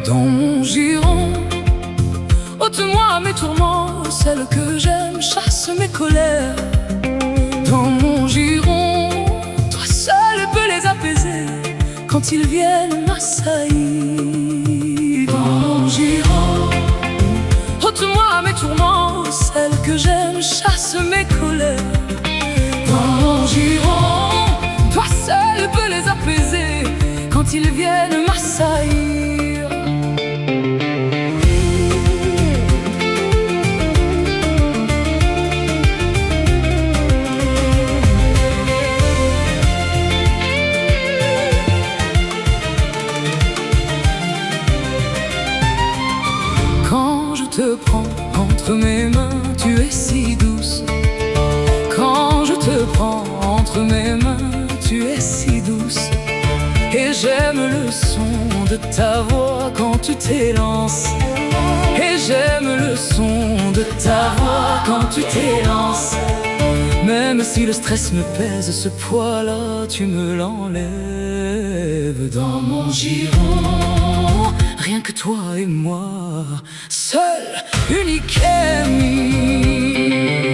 Dans mon giron, ôte-moi mes tourments, celle que j'aime chasse mes colères. Dans mon giron, toi seul peux les apaiser quand ils viennent m'assaillir. Dans mon giron, ôte-moi mes tourments, celle que j'aime chasse mes colères. Dans mon giron, toi seul peux les apaiser quand ils viennent m'assaillir. Quand je te prends entre mes mains, tu es si douce. Quand je te prends entre mes mains, tu es si douce. Et j'aime le son de ta voix quand tu t'élances. Et j'aime le son de ta voix quand tu t'élances. Même si le stress me pèse, ce poids-là, tu me l'enlèves. Dans mon giron, rien que toi et moi, seul, unique ami.